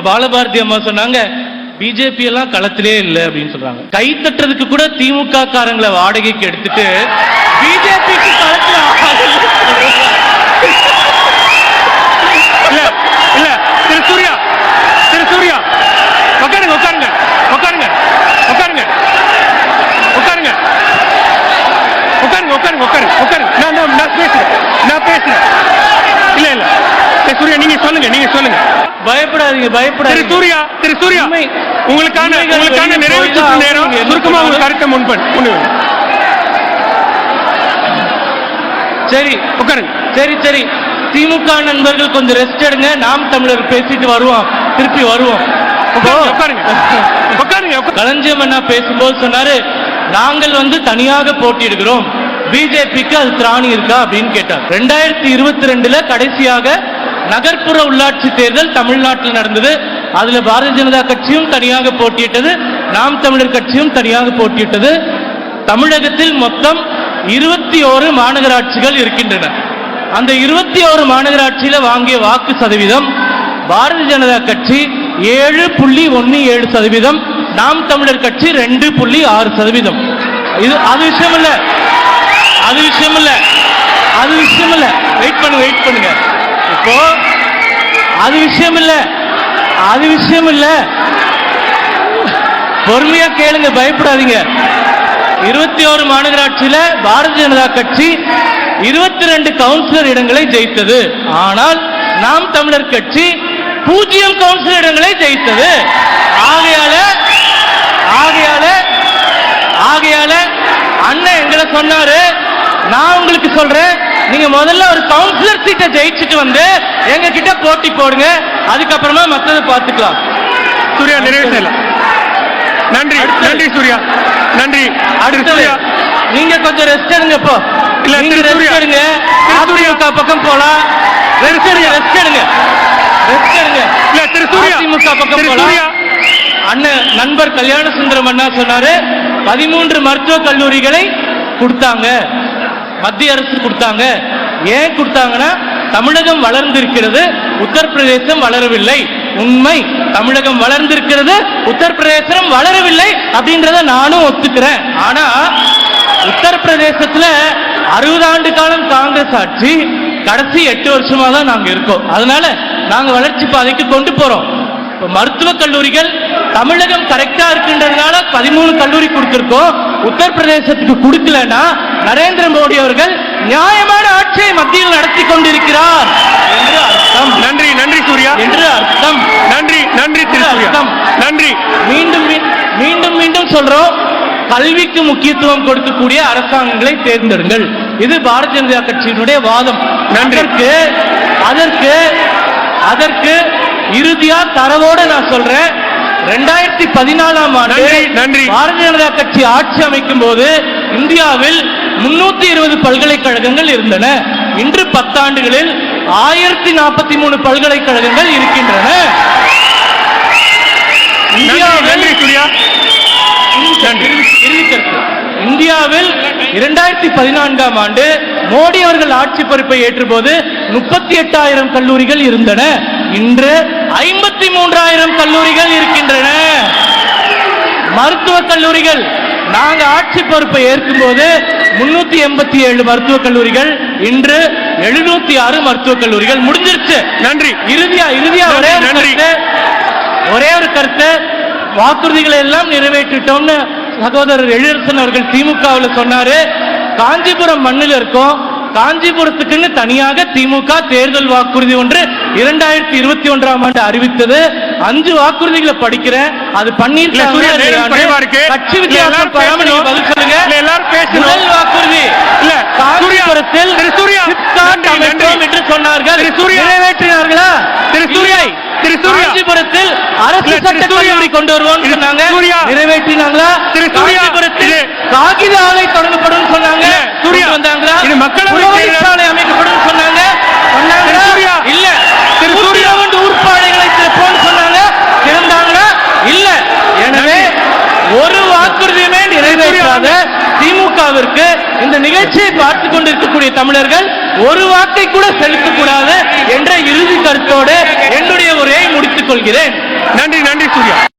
பாலபாரதி அம்மா சொன்னாங்க பிஜேபி எல்லாம் களத்திலே இல்ல அப்படின்னு சொல்றாங்க. கை தட்டுறதுக்கு கூட திமுக காரங்களை வாடகைக்கு எடுத்துட்டு பிஜேபிக்கு களத்துல இல்ல திரு சூர்யா உட்காருங்க உட்காருங்க உட்காருங்க உட்காருங்க உட்காருங்க உட்காருங்க உட்காருங்க உட்காருங்க உட்காருங்க நான் பேசுறேன் இல்ல இல்ல சூர்யா நீங்க சொல்லுங்க பயப்படாதீங்க திரு சூர்யா உங்களுக்கான நிறைவு சுற்று நேரம் சுருக்கமா உங்க கருத்தை முன்வைங்க. சரி உட்காருங்க. சரி திமுக நண்பர்கள் கொஞ்சம் ரெஸ்ட் எடுங்க. நாம் தமிழர் பேசிட்டு வருவோம், திருப்பி வருவோம். களஞ்சியம் அண்ணா பேசும்போது சொன்னாரு, நாங்கள் தனியாக போட்டியிடுகிறோம், பிஜேபிக்கு அது திராணி இருக்கா அப்படின்னு கேட்டார். 2022 கடைசியாக நகர்ப்புற உள்ளாட்சி தேர்தல் தமிழ்நாட்டில் நடந்தது. அதுல பாரதிய ஜனதா கட்சியும் தனியாக போட்டியிட்டது, நாம் தமிழர் கட்சியும் தனியாக போட்டியிட்டது. தமிழகத்தில் மொத்தம் 21 மாநகராட்சிகள் இருக்கின்றன. அந்த 21 மாநகராட்சியில வாங்கிய வாக்கு சதவீதம் பாரதிய ஜனதா கட்சி 7.17%, நாம் தமிழர் கட்சி 2.6%. இது அது விஷயம் இல்ல. வெயிட் பண்ணுங்க. இப்போ அது விஷயம் இல்ல. பொறுமையா கேளுங்க, பயப்படாதீங்க. 21 மாநகராட்சியில பாரதிய ஜனதா கட்சி 22 கவுன்சிலர் இடங்களை ஜெயித்தது. ஆனால் நாம் தமிழர் கட்சி 0 கவுன்சிலர் இடங்களை ஜெயித்தது. ஆகையால அண்ணன் எங்களை சொன்னாரு, நான் உங்களுக்கு சொல்றேன், நீங்க முதல்ல ஒரு கவுன்சிலர் சீட்டை ஜெயிச்சுட்டு வந்து எங்க கிட்ட போட்டி போடுங்க, அதுக்கப்புறமா மத்ததை பார்த்துக்கலாம். சூர்யா நிறைவு செய்யலாம். நன்றி சூர்யா, நன்றி. நீங்க கொஞ்சம் ரெஸ்ட் எடுங்க. இப்போ ரெஸ்ட் எடுங்க, அதிமுக பக்கம் போலாம். ரெஸ்ட் எடுங்க. அதிமுக பக்கம் போலாம். அண்ணன் நண்பர் கல்யாண சுந்தரம் அண்ணா சொன்னாரு, 13 மருத்துவக் கல்லூரிகளை கொடுத்தாங்க, மத்திய அரசு கொடுத்தாங்க. ஏன் கொடுத்தாங்கன்னா, தமிழகம் வளர்ந்திருக்கிறது, உத்தரப்பிரதேசம் வளரவில்லை. உண்மை, தமிழகம் வளர்ந்திருக்கிறது, உத்தரப்பிரதேசம் வளரவில்லை அப்படின்றத நானும் ஒத்துக்கிறேன். ஆனா உத்தரப்பிரதேசத்துல 60 ஆண்டு காலம் காங்கிரஸ் ஆட்சி, கடைசி 8 வருஷமா தான் நாங்க இருக்கோம். அதனால நாங்க வளர்ச்சி பாதைக்கு கொண்டு போறோம். மருத்துவக் கல்லூரிகள் தமிழகம் கரெக்டா இருக்கின்றதுனால 13 கல்லூரி கொடுத்திருக்கோம். உத்தரப்பிரதேசத்துக்கு கொடுக்கலன்னா நரேந்திர மோடி அவர்கள் நியாயமான ஆட்சியை மத்தியில் நடத்தி கொண்டிருக்கிறார் என்று அர்த்தம். நன்றி சூர்யா என்று அர்த்தம். நன்றி நன்றி. மீண்டும் சொல்றோம், கல்விக்கு முக்கியத்துவம் கொடுக்கக்கூடிய அரசாங்கங்களை தேர்ந்தெடுங்கள். இது பாரதிய ஜனதா கட்சியினுடைய வாதம். அதற்கு இறுதியா தரவோட நான் சொல்றேன், 2014ஆம் ஆண்டு பாரதிய ஜனதா கட்சி ஆட்சி அமைக்கும் போது இந்தியாவில் 320 பல்கலைக்கழகங்கள் இருந்தன. இன்று 10 ஆண்டுகளில் 1043 பல்கலைக்கழகங்கள் இருக்கின்றன. இந்தியாவில் 2014ஆம் ஆண்டு மோடி அவர்கள் ஆட்சி பொறுப்பை ஏற்றபோது 38,000 கல்லூரிகள் இருந்தன. இன்று 53,000 கல்லூரிகள் இருக்கின்றன. மருத்துவக் கல்லூரிகள் நாங்க ஆட்சி பொறுப்பை ஏற்கும் போது 387 மருத்துவக் கல்லூரிகள், இன்று 706 மருத்துவக் கல்லூரிகள். முடிஞ்சிருச்சு. நன்றி. இறுதியா ஒரே ஒரு கருத்து, வாக்குறுதிகளை எல்லாம் நிறைவேற்றிட்டோம்னு சகோதரர் எழிலரசன் அவர்கள் திமுகவில் சொன்னாரு. காஞ்சிபுரம் மண்ணில் இருக்கும், காஞ்சிபுரத்துக்குன்னு தனியாக திமுக தேர்தல் வாக்குறுதி ஒன்று 2021ஆம் ஆண்டு அறிவித்தது. 5 வாக்குறுதிகளை படிக்கிறேன், அது பன்னீர்செல்வம் கட்சி வித்தியாசம் பதில் சொல்லுங்க. முதல் வாக்குறுதி காஞ்சிபுரத்தில் என்று சொன்னார்கள், நிறைவேற்றினார்களா? காஞ்சிபுரத்தில் அரசு சட்டக்கல்லூரி கொண்டு வருவோம் சொன்னாங்க, நிறைவேற்றினாங்களா? காஞ்சிபுரத்தில் காகித ஆலை தொடங்கப்படும் சொன்னாங்க, வந்தாங்களா? சாலை அமைக்கப்படும் சொன்னாங்க, இல்ல. ஊர்ப்பாளைகளை திறப்போம் சொன்னாங்க, திறந்தாங்களா? இல்ல. எனவே ஒரு வாக்குறுதியுமே நிறைவேற்றாத திமுக அளவிற்கு இந்த நிகழ்ச்சியை பார்த்துக் கொண்டிருக்கக்கூடிய தமிழர்கள் ஒரு வாக்கை கூட செலுத்தக்கூடாது என்ற இறுதி கருத்தோடு என்னுடைய உரையை முடித்துக் கொள்கிறேன். நன்றி, நன்றி சூர்யா.